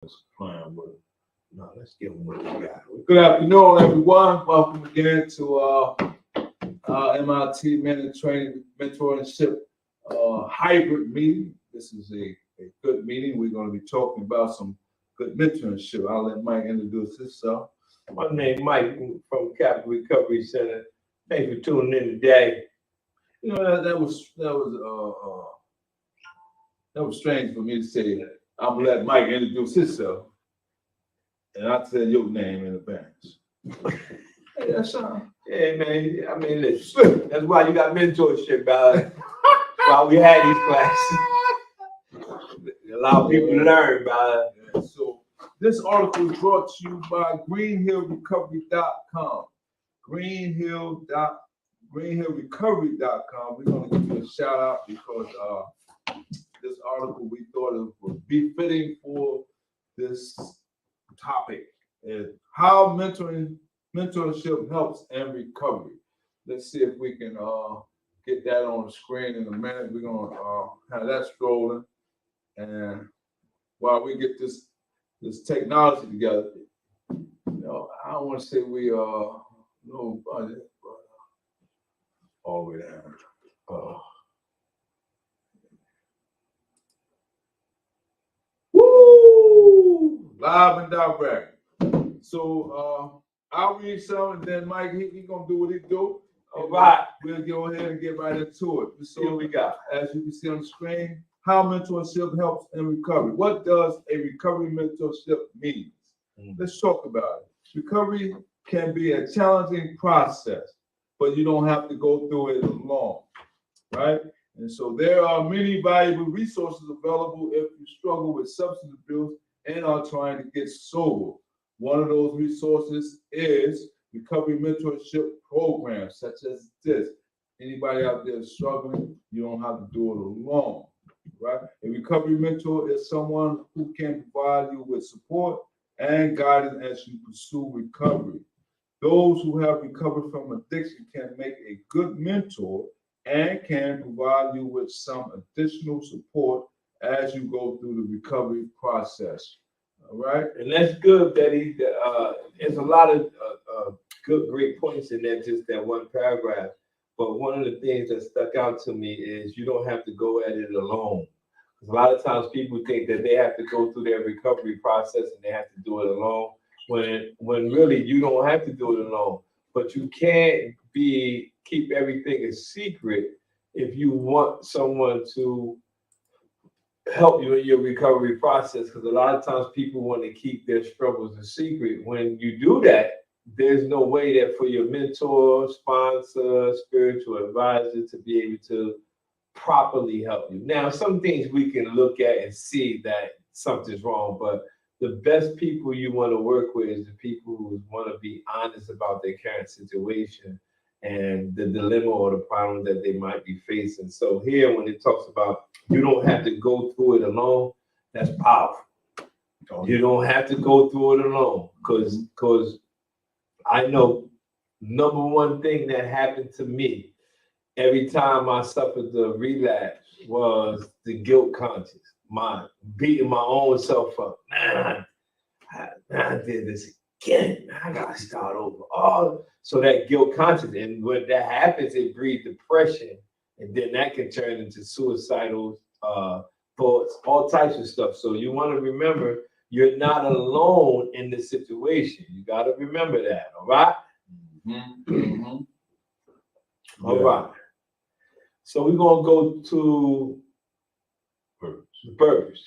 Playing with it. No, let's give them what we got. Good afternoon, everyone. Welcome again to MIT Mentorship hybrid meeting. This is a good meeting. We're going to be talking about some good mentorship. I'll let Mike introduce himself. My name is Mike from Capital Recovery Center. Thanks for tuning in today. You know that was strange for me to say. I'm gonna let Mike introduce himself, and I tell your name in advance. Hey, that's yeah, man. I mean, listen, that's why you got mentorship, brother. Why we had these classes. Allow people to learn, brother. Yeah, so this article is brought to you by greenhillrecovery.com. Greenhillrecovery.com. We're gonna give you a shout out because this article we thought it would be fitting for this topic, is how mentorship helps in recovery. Let's see if we can get that on the screen in a minute. We're gonna have that scrolling, and while we get this technology together, you know, I don't want to say we no budget, but all the way down. Woo! Live and direct. So I'll read some, and then Mike, he gonna do what he do. All right. We'll go ahead and get right into it. So here we go. As you can see on the screen, how mentorship helps in recovery. What does a recovery mentorship mean? Let's talk about it. Recovery can be a challenging process, but you don't have to go through it alone, right? And so there are many valuable resources available if you struggle with substance abuse and are trying to get sober. One of those resources is recovery mentorship programs such as this. Anybody out there struggling, you don't have to do it alone, right? A recovery mentor is someone who can provide you with support and guidance as you pursue recovery. Those who have recovered from addiction can make a good mentor and can provide you with some additional support as you go through the recovery process. All right. And that's good, Betty. There's a lot of great points in that, just that one paragraph. But one of the things that stuck out to me is you don't have to go at it alone. Because a lot of times people think that they have to go through their recovery process and they have to do it alone. When really you don't have to do it alone. But you can't keep everything a secret if you want someone to help you in your recovery process, because a lot of times people want to keep their struggles a secret. When you do that, there's no way that for your mentor, sponsor, spiritual advisor to be able to properly help you. Now, some things we can look at and see that something's wrong, but the best people you want to work with is the people who want to be honest about their current situation and the dilemma or the problem that they might be facing. So here, when it talks about you don't have to go through it alone, that's powerful. You don't have to go through it alone, because I know number one thing that happened to me every time I suffered the relapse was the guilt conscious, my beating my own self up. Man, I did this again. I gotta start over. Oh, so that guilt conscious, and when that happens, it breeds depression, and then that can turn into suicidal thoughts, all types of stuff. So you want to remember you're not alone in this situation. You got to remember that. All right. All right. So we're gonna go to the purpose.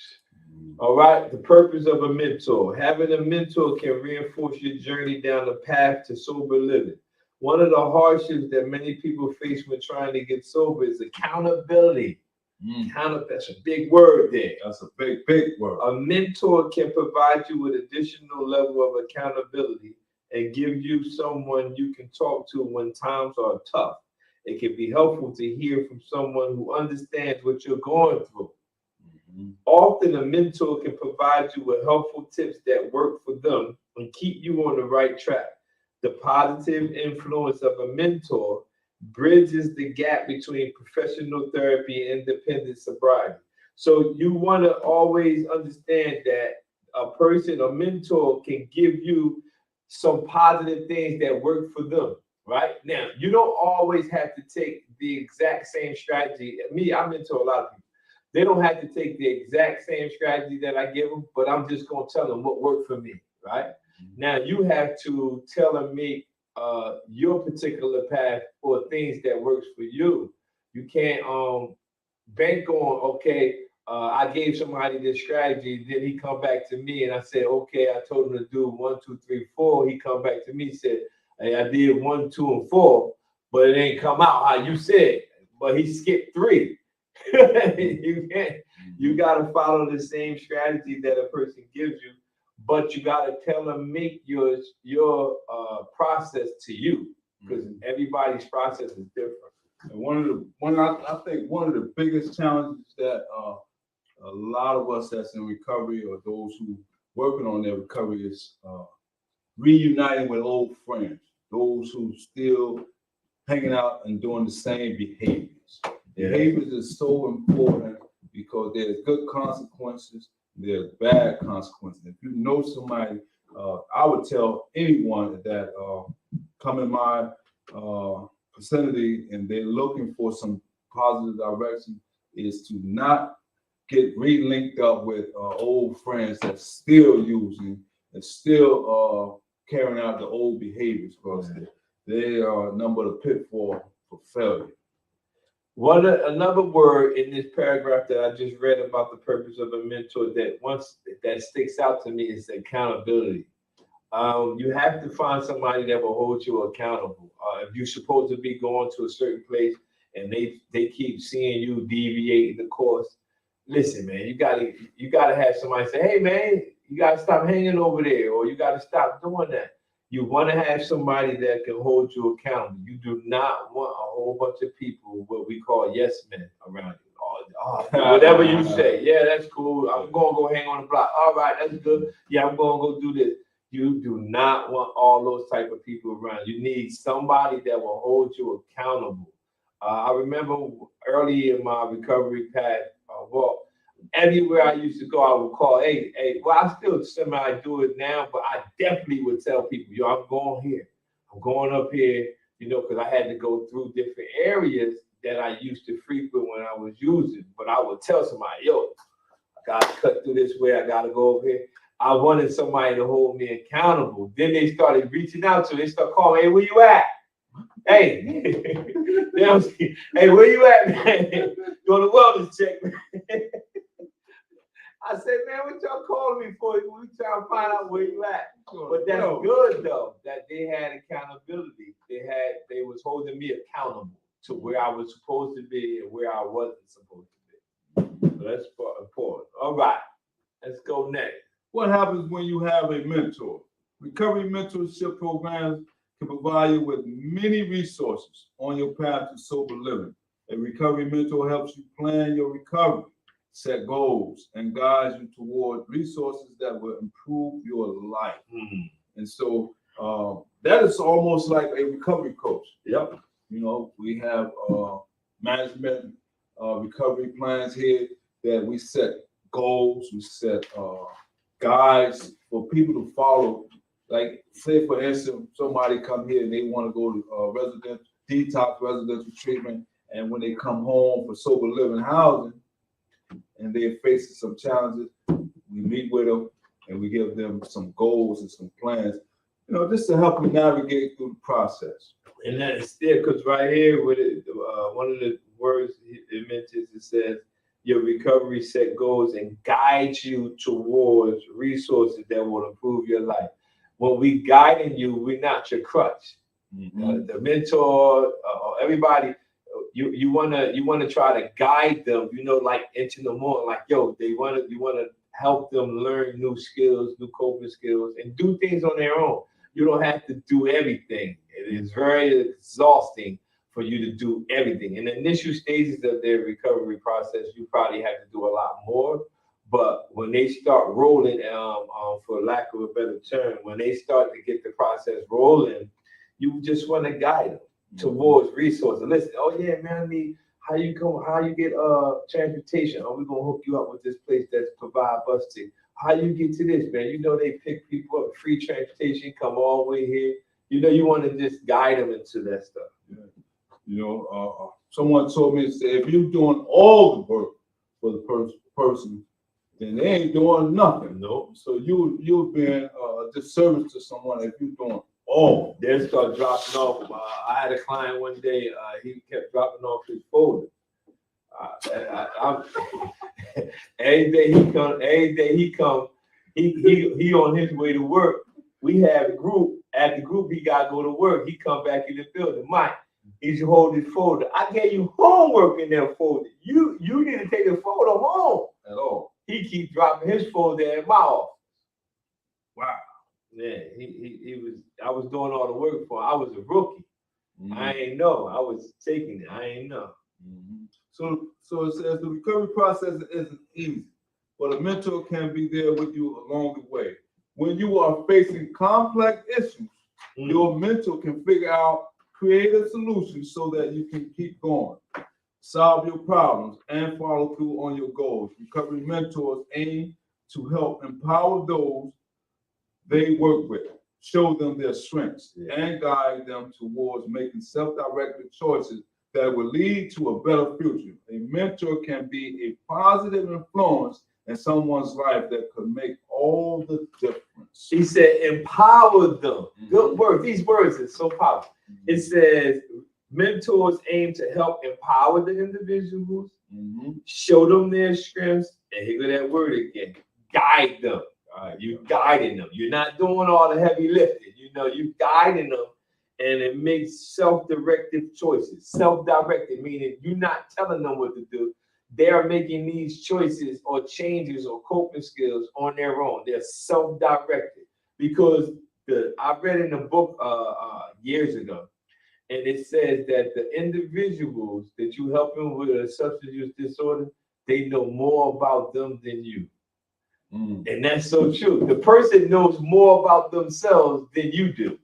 All right, the purpose of a mentor. Having a mentor can reinforce your journey down the path to sober living. One of the hardships that many people face when trying to get sober is accountability. That's a big word there. That's a big word. A mentor can provide you with additional level of accountability and give you someone you can talk to when times are tough. It can be helpful to hear from someone who understands what you're going through. Often a mentor can provide you with helpful tips that work for them and keep you on the right track. The positive influence of a mentor bridges the gap between professional therapy and independent sobriety. So you want to always understand that a person, a mentor can give you some positive things that work for them, right? Now, you don't always have to take the exact same strategy. I mentor a lot of people. They don't have to take the exact same strategy that I give them, but I'm just going to tell them what worked for me, right? Now, you have to make your particular path or things that works for you. You can't bank on, okay, I gave somebody this strategy, then he come back to me and I said, okay, I told him to do 1, 2, 3, 4. He come back to me and said, hey, I did 1, 2, and 4, but it ain't come out how you said, but he skipped 3. You gotta follow the same strategy that a person gives you, but you gotta tell them, make your process to you, because everybody's process is different. And I think one of the biggest challenges that a lot of us that's in recovery or those who working on their recovery is reuniting with old friends, those who still hanging out and doing the same behaviors. Behaviors is so important because there's good consequences, there's bad consequences. If you know somebody, I would tell anyone that come in my vicinity and they're looking for some positive direction is to not get re-linked up with old friends that's still using and still carrying out the old behaviors, because they are a number of the pitfall for failure. Another word in this paragraph that I just read about the purpose of a mentor that sticks out to me is accountability. You have to find somebody that will hold you accountable. If you're supposed to be going to a certain place and they keep seeing you deviating the course, listen, man, you gotta have somebody say, hey, man, you gotta stop hanging over there, or you gotta stop doing that. You want to have somebody that can hold you accountable. You do not want a whole bunch of people, what we call yes men, around you. Whatever you say, yeah, that's cool. I'm gonna go hang on the block. All right, that's good. Yeah, I'm gonna go do this. You do not want all those type of people around. You need somebody that will hold you accountable. I remember early in my recovery path, everywhere I used to go, I would call, hey, well, I still semi-do it now, but I definitely would tell people, yo, I'm going here. I'm going up here, because I had to go through different areas that I used to frequent when I was using. But I would tell somebody, yo, I got to cut through this way. I got to go over here. I wanted somebody to hold me accountable. Then they started reaching out to me. They started calling, hey, where you at? Hey, hey, where you at, man? Doing a wellness check, man. I said, man, what y'all calling me for? We trying to find out where you at. But that's good though, that they had accountability. They was holding me accountable to where I was supposed to be and where I wasn't supposed to be. So that's important. All right, let's go next. What happens when you have a mentor? Recovery mentorship programs can provide you with many resources on your path to sober living. A recovery mentor helps you plan your recovery, set goals, and guides you toward resources that will improve your life. And so that is almost like a recovery coach. Yep. We have management recovery plans here that we set goals, we set guides for people to follow. Like, say, for instance, somebody come here and they want to go to residential treatment, and when they come home for sober living housing, and they're facing some challenges, we meet with them and we give them some goals and some plans, just to help them navigate through the process. And that's it, because right here with it, one of the words it mentions, it says, your recovery set goals and guides you towards resources that will improve your life. When we guiding you, we're not your crutch. The mentor, everybody, you wanna try to guide them, like into the more, like, yo, you wanna help them learn new skills, new coping skills, and do things on their own. You don't have to do everything. It is very exhausting for you to do everything. In the initial stages of their recovery process, you probably have to do a lot more. But when they start rolling, for lack of a better term, when they start to get the process rolling, you just want to guide them towards resources. Listen, oh yeah, man, how you get transportation? Oh, we're gonna hook you up with this place that's provide bus tickets. how you get to this, man? You know, they pick people up, free transportation, come all the way here. You know, you want to just guide them into that stuff. Yeah. You know, someone told me, say, if you're doing all the work for the person, then they ain't doing nothing. Nope. So you're being a disservice to someone if you're doing all. They start dropping off. I had a client one day. He kept dropping off his folder. Every day he come. He on his way to work. We have a group. At the group, he got to go to work. He come back in the building. Mike, he should hold his folder. I gave you homework in that folder. You didn't take the folder home At all. He keep dropping his folder at my office. Wow. Yeah, he was. I was doing all the work for him. I was a rookie. Mm-hmm. I ain't know. I was taking it. I ain't know. Mm-hmm. So it says the recovery process isn't easy, but a mentor can be there with you along the way. When you are facing complex issues, your mentor can figure out creative solutions so that you can keep going, solve your problems, and follow through on your goals. Recovery mentors aim to help empower those they work with, show them their strengths, and guide them towards making self-directed choices that will lead to a better future. A mentor can be a positive influence in someone's life that could make all the difference. He said, empower them. Good word. These words are so powerful. It says, mentors aim to help empower the individuals, show them their strengths, and here go that word again, guide them. You're guiding them. You're not doing all the heavy lifting. You know, you're guiding them, and it makes self-directed choices. Self-directed, meaning you're not telling them what to do. They're making these choices or changes or coping skills on their own. They're self-directed because I read in a book years ago, and it says that the individuals that you helping with a substance use disorder, they know more about them than you. And that's so true. The person knows more about themselves than you do.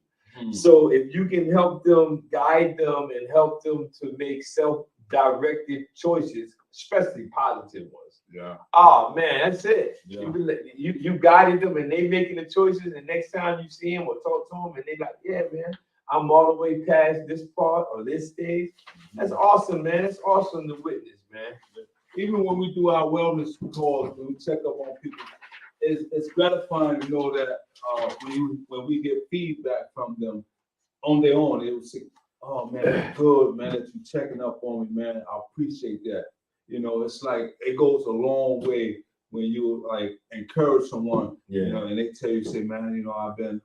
So if you can help them, guide them, and help them to make self-directed choices, especially positive ones. Yeah. Oh man, that's it. Yeah. You guided them, and they making the choices. And next time you see them or talk to them, and they like, yeah, man, I'm all the way past this part or this stage. That's awesome, man. It's awesome to witness, man. Even when we do our wellness calls, when we check up on people, it's gratifying to know that when we get feedback from them on their own, they will say, "Oh man, it's good, man, that you checking up on me, man. I appreciate that." You know, it's like it goes a long way when you like encourage someone, you know, and they tell you, say, "Man, you know, I've been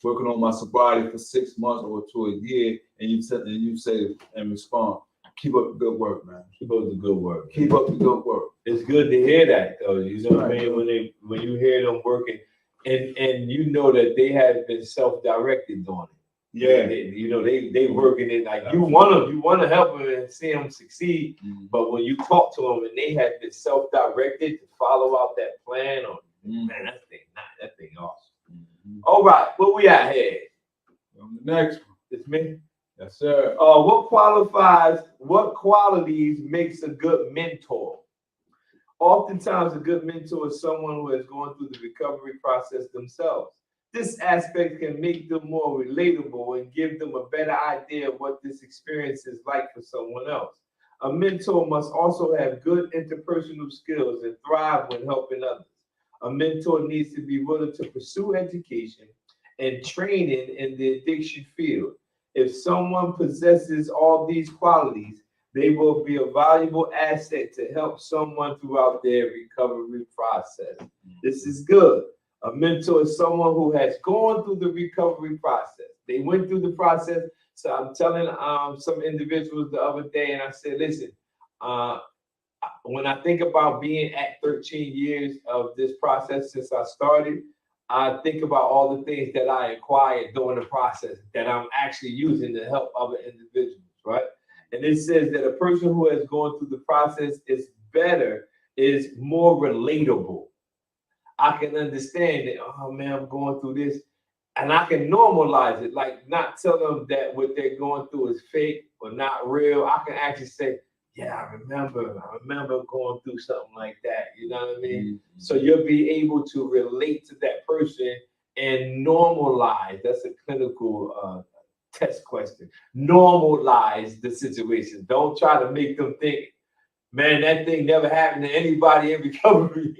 working on my sobriety for 6 months or to a year," and you say and respond, "Keep up the good work, man. Keep up the good work. Keep up the good work." It's good to hear that, though. You know what I mean? When you hear them working, and you know that they have been self-directed on it. Yeah. They working it like you want to help them and see them succeed. But when you talk to them and they have been self-directed to follow out that plan, or man, that thing awesome. All right, where we at here? On the next one. It's me. Yes, sir. What qualities makes a good mentor? Oftentimes, a good mentor is someone who has gone through the recovery process themselves. This aspect can make them more relatable and give them a better idea of what this experience is like for someone else. A mentor must also have good interpersonal skills and thrive when helping others. A mentor needs to be willing to pursue education and training in the addiction field. If someone possesses all these qualities, they will be a valuable asset to help someone throughout their recovery process. This is good. A mentor is someone who has gone through the recovery process. They went through the process. So I'm telling some individuals the other day, and I said, listen, when I think about being at 13 years of this process since I started, I think about all the things that I acquired during the process that I'm actually using to help other individuals, right? And it says that a person who has gone through the process is more relatable. I can understand that, oh man, I'm going through this. And I can normalize it, like not tell them that what they're going through is fake or not real. I can actually say, yeah, I remember going through something like that. You know what I mean? Mm-hmm. So you'll be able to relate to that person and normalize. That's a clinical test question. Normalize the situation. Don't try to make them think, man, that thing never happened to anybody in recovery.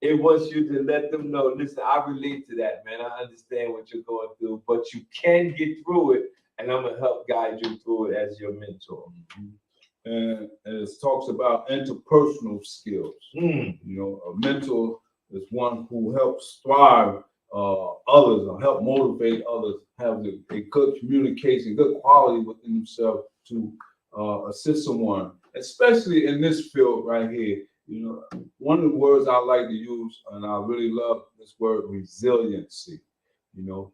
It wants you to let them know, listen, I relate to that, man. I understand what you're going through, but you can get through it, and I'm gonna help guide you through it as your mentor. And it talks about interpersonal skills. Mm. You know, a mentor is one who helps thrive others or help motivate others, have a good communication, good quality within themselves to assist someone, especially in this field right here. You know, one of the words I like to use, and I really love this word, resiliency. You know,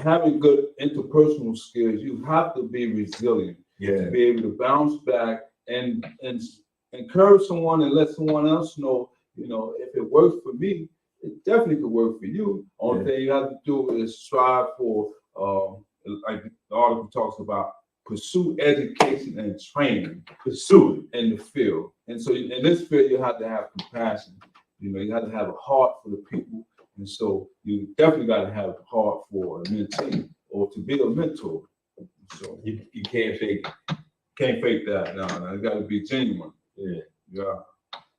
having good interpersonal skills, you have to be resilient to be able to bounce back and encourage someone and let someone else know, you know, if it works for me, it definitely could work for you. Only thing you have to do is strive for, like the article talks about, pursue education and training, pursue it in the field. And so in this field, you have to have compassion. You know, you have to have a heart for the people. And so you definitely got to have a heart for a mentee or to be a mentor. So You can't fake it. Can't fake that. No, it got to be genuine. Yeah. Yeah.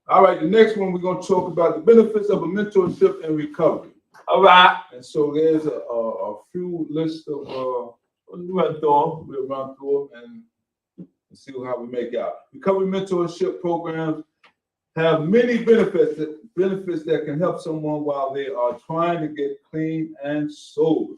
All right. The next one we're going to talk about the benefits of a mentorship and recovery. All right. And so there's a few lists of We'll run through. we'll run through them and see how we make out. Recovery mentorship programs have many benefits that can help someone while they are trying to get clean and sober.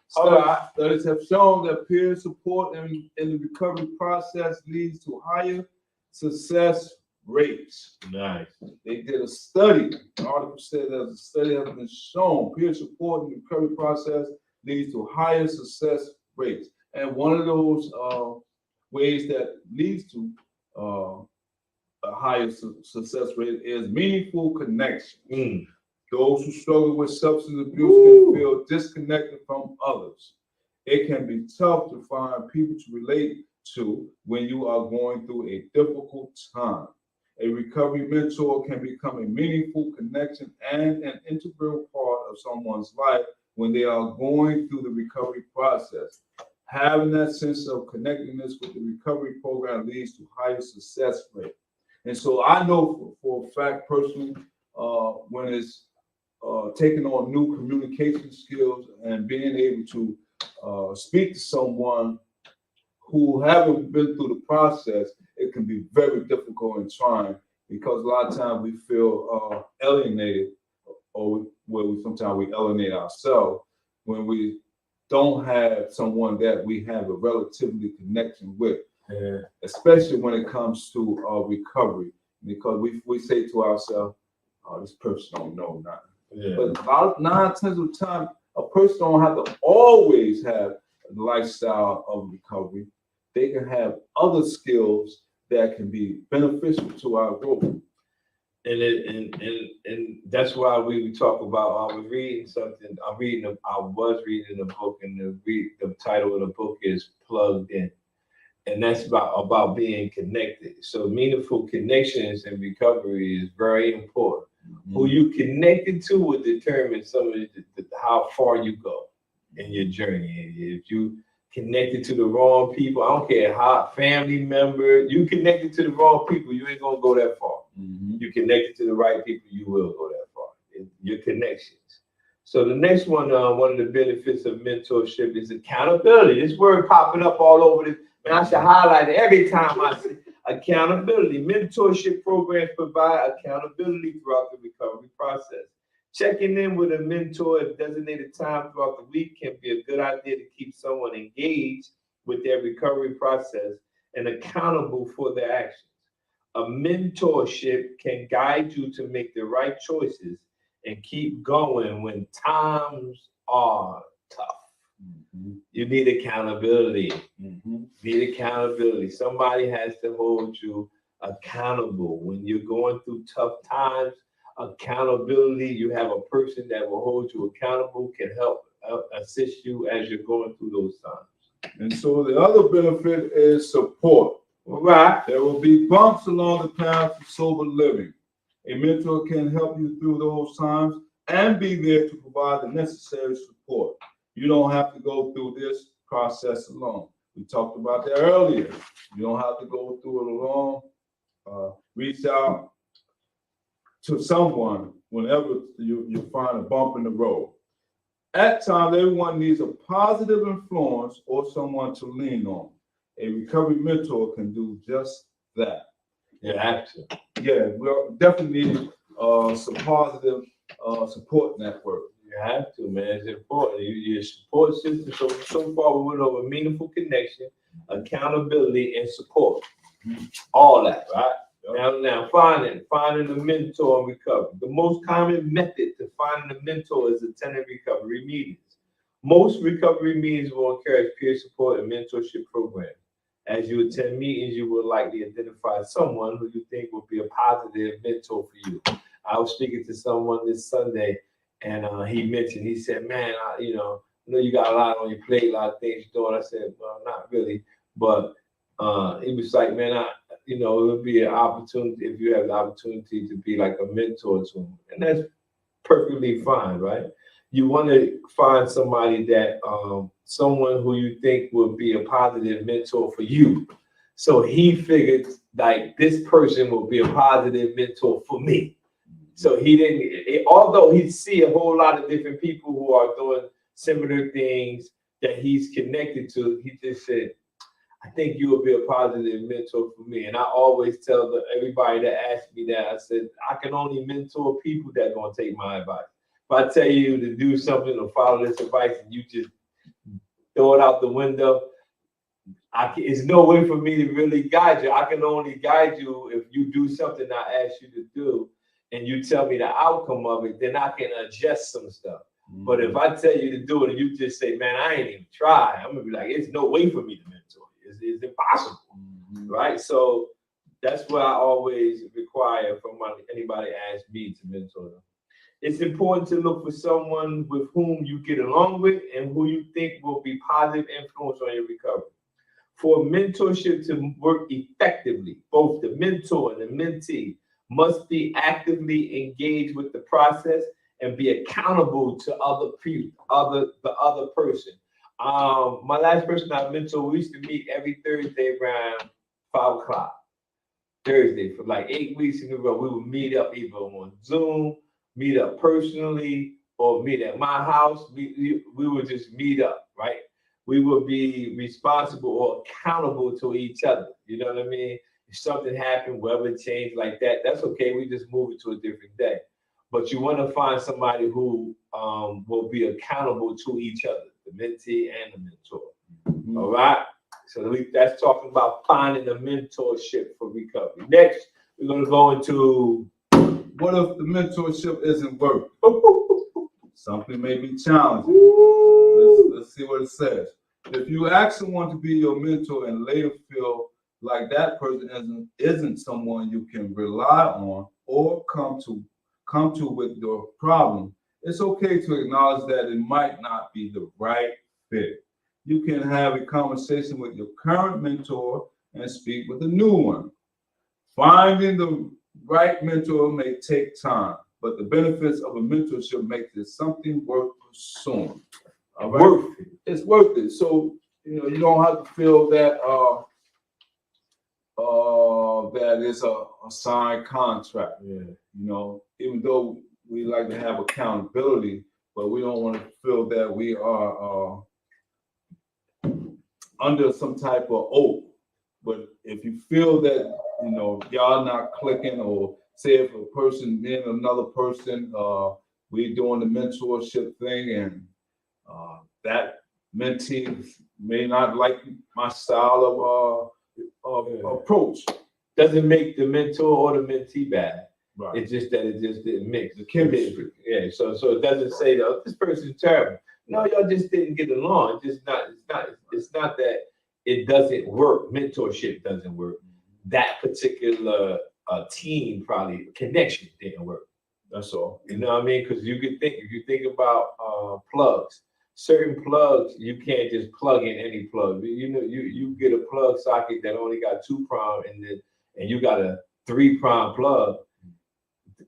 Studies have shown that peer support in the recovery process leads to higher success rates. Nice. They did a study. The article said that a study has been shown peer support in the recovery process leads to higher success rates. And one of those ways that leads to a higher success rate is meaningful connection. Mm. Those who struggle with substance abuse can feel disconnected from others. It can be tough to find people to relate to when you are going through a difficult time. A recovery mentor can become a meaningful connection and an integral part of someone's life when they are going through the recovery process. Having that sense of connectedness with the recovery program leads to higher success rate. And so I know for a fact personally, when it's taking on new communication skills and being able to speak to someone who haven't been through the process, it can be very difficult and trying because a lot of times we feel alienated, or sometimes we alienate ourselves when we don't have someone that we have a relatively connection with. Yeah. Especially when it comes to recovery, because we say to ourselves, "Oh, this person don't know nothing." Yeah. But about 9/10 of the time, a person don't have to always have a lifestyle of recovery. They can have other skills that can be beneficial to our growth. And that's why we talk about. I was reading something. I was reading a book, and the title of the book is "Plugged In." And that's about being connected. So meaningful connections in recovery is very important. Mm-hmm. Who you connected to will determine how far you go in your journey. If you connected to the wrong people, I don't care how family member, you connected to the wrong people, you ain't gonna go that far. Mm-hmm. You connected to the right people, you will go that far. Your connections. So the next one of the benefits of mentorship is accountability. This word popping up all over this. And I should highlight it every time I say accountability. Mentorship programs provide accountability throughout the recovery process. Checking in with a mentor at designated time throughout the week can be a good idea to keep someone engaged with their recovery process and accountable for their actions. A mentorship can guide you to make the right choices and keep going when times are tough. Mm-hmm. You need accountability. Mm-hmm. Need accountability. Somebody has to hold you accountable when you're going through tough times. Accountability. You have a person that will hold you accountable, can help assist you as you're going through those times. And so the other benefit is support. Right. There will be bumps along the path to sober living. A mentor can help you through those times and be there to provide the necessary support. You don't have to go through this process alone. We talked about that earlier. You don't have to go through it alone. Reach out to someone whenever you find a bump in the road. At times, everyone needs a positive influence or someone to lean on. A recovery mentor can do just that. You have to. Yeah, we definitely need some positive support network. You have to, man. It's important. Your support system. So far, we went over meaningful connection, accountability, and support. All that, right? Now, finding a mentor and recovery. The most common method to finding a mentor is attending recovery meetings. Most recovery meetings will encourage peer support and mentorship programs. As you attend meetings, you will likely identify someone who you think will be a positive mentor for you. I was speaking to someone this Sunday, and he said, man, I know you got a lot on your plate, a lot of things you're doing. I said, well, not really, but he was like, man, it would be an opportunity if you have the opportunity to be like a mentor to him. And that's perfectly fine, right? You want to find somebody that, someone who you think will be a positive mentor for you. So he figured like this person will be a positive mentor for me. So he didn't, although he see a whole lot of different people who are doing similar things that he's connected to, he just said, I think you will be a positive mentor for me. And I always tell everybody that asks me that, I said, I can only mentor people that are going to take my advice. If I tell you to do something or follow this advice and you just throw it out the window, it's no way for me to really guide you. I can only guide you if you do something I ask you to do and you tell me the outcome of it, then I can adjust some stuff. Mm-hmm. But if I tell you to do it and you just say, man, I ain't even try, I'm going to be like, it's no way for me to mentor. It's impossible, right? So that's what I always require from anybody asks me to mentor them. It's important to look for someone with whom you get along with and who you think will be positive influence on your recovery. For mentorship to work effectively, both the mentor and the mentee must be actively engaged with the process and be accountable to the other person. My last person I mentored, we used to meet every Thursday around 5 o'clock. Thursday for like 8 weeks in a row. We would meet up either on Zoom, meet up personally, or meet at my house. We would just meet up, right? We would be responsible or accountable to each other. You know what I mean? If something happened, weather changed like that, that's okay. We just move it to a different day. But you want to find somebody who will be accountable to each other, the mentee and the mentor. Mm-hmm. All right. So that's talking about finding a mentorship for recovery. Next, we're going to go into what if the mentorship isn't working? Something may be challenging. Let's see what it says. If you ask someone to be your mentor and later feel like that person isn't someone you can rely on or come to with your problem, it's okay to acknowledge that it might not be the right fit. You can have a conversation with your current mentor and speak with a new one. Finding the right mentor may take time, but the benefits of a mentorship makes it something worth pursuing. All right? Worth it. It's worth it. So you don't have to feel that that it's a signed contract. Yeah. Even though we like to have accountability, but we don't want to feel that we are under some type of oath. But if you feel that y'all not clicking, or say if a person being another person, we doing the mentorship thing, and that mentee may not like my style of approach, doesn't make the mentor or the mentee bad. Right. It's just that it just didn't mix. The chemistry. Yeah. So it doesn't say that this person's terrible. No, y'all just didn't get along. It's not that it doesn't work. Mentorship doesn't work. That particular team probably connection didn't work. That's all. You know what I mean? Because if you think about plugs, certain plugs, you can't just plug in any plug. You know, you get a plug socket that only got 2 prong and you got a 3 prong plug.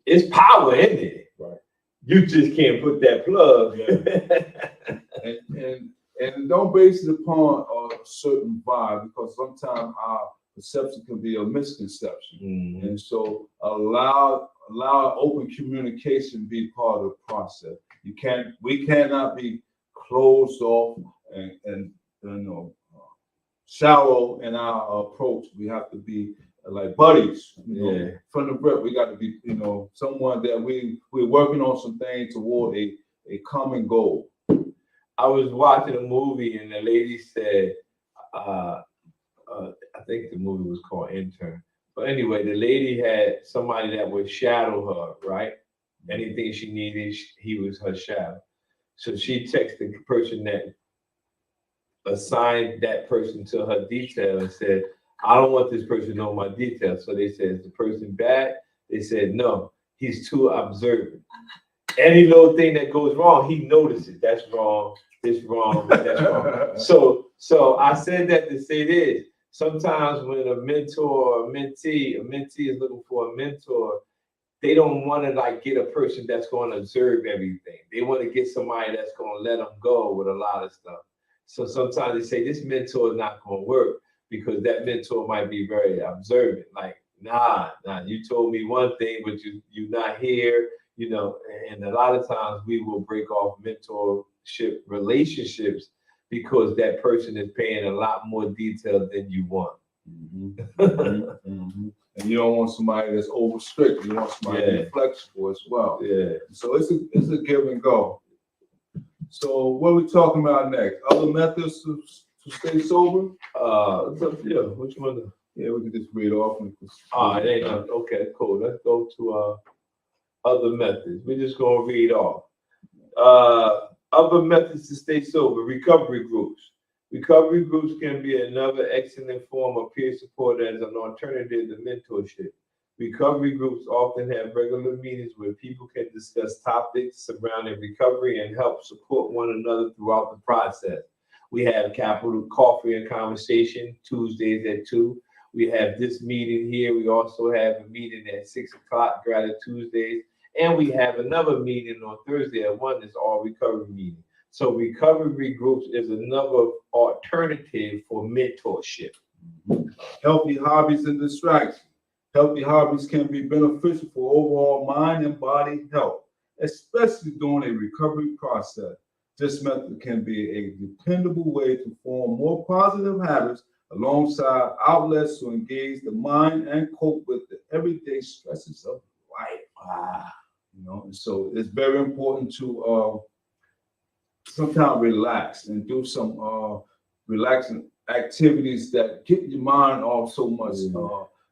It's power in there. Right. You just can't put that plug. Yeah. and don't base it upon a certain vibe, because sometimes our perception can be a misconception. Mm-hmm. And so allow open communication be part of the process. We cannot be closed off and shallow in our approach. We have to be like buddies, from the breath. We got to be, someone that we're working on some things toward a common goal. I was watching a movie and the lady said, I think the movie was called Intern. But anyway, the lady had somebody that would shadow her, right? Anything she needed, he was her shadow. So she texted the person that assigned that person to her detail and said, I don't want this person to know my details. So they said, is the person bad? They said, no, he's too observant. Any little thing that goes wrong, he notices. That's wrong, this wrong, that's wrong. So I said that to say this. Sometimes when a mentor or a mentee is looking for a mentor, they don't want to like get a person that's going to observe everything. They want to get somebody that's going to let them go with a lot of stuff. So sometimes they say this mentor is not going to work because that mentor might be very observant. Like, nah, you told me one thing, but you're not here, and a lot of times we will break off mentorship relationships because that person is paying a lot more detail than you want. Mm-hmm. Mm-hmm. And you don't want somebody that's over strict. You want somebody to be flexible as well. Yeah. So it's a give and go. So what are we talking about next? Other methods to stay sober? Which one? Yeah, we can just read off. It ain't none. Okay, cool. Let's go to other methods. We're just gonna read off. Other methods to stay sober: recovery groups. Recovery groups can be another excellent form of peer support as an alternative to mentorship. Recovery groups often have regular meetings where people can discuss topics surrounding recovery and help support one another throughout the process. We have Capital Coffee and Conversation Tuesdays at 2. We have this meeting here. We also have a meeting at 6 o'clock, Gratitude Tuesdays. And we have another meeting on Thursday at 1. It's all recovery meeting. So recovery groups is another alternative for mentorship. Healthy hobbies and distractions. Healthy hobbies can be beneficial for overall mind and body health, especially during a recovery process. This method can be a dependable way to form more positive habits alongside outlets to engage the mind and cope with the everyday stresses of life. And so it's very important to sometimes relax and do some relaxing activities that get your mind off so much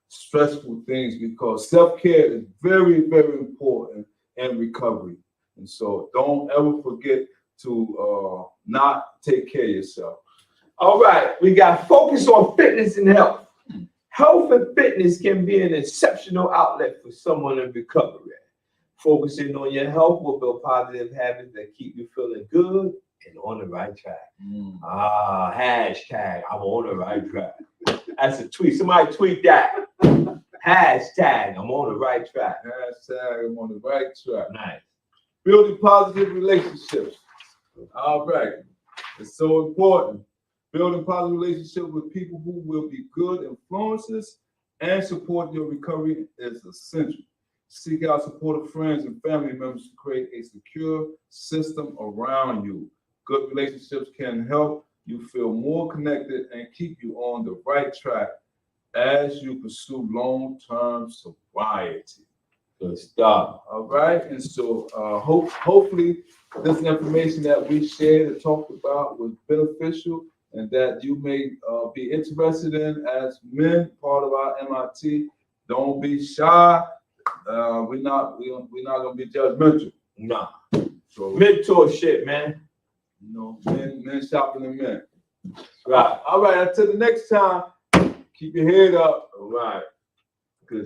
stressful things, because self-care is very, very important in recovery. And so don't ever forget to not take care of yourself. All right, we got focus on fitness and health. Health and fitness can be an exceptional outlet for someone in recovery. Focusing on your health will build positive habits that keep you feeling good and on the right track. Hashtag, I'm on the right track. That's a tweet. Somebody tweet that. Hashtag, I'm on the right track. Hashtag, I'm on the right track. Nice. Building positive relationships. All right. It's so important. Building positive relationships with people who will be good influences and support your recovery is essential. Seek out supportive friends and family members to create a secure system around you. Good relationships can help you feel more connected and keep you on the right track as you pursue long-term sobriety. Good stuff. All right. And so hopefully this information that we shared and talked about was beneficial and that you may be interested in as men, part of our MIT. Don't be shy. We're not gonna be judgmental. Nah. So mentorship, man. Men shopping and men. Right. All right. Until the next time, keep your head up. All right.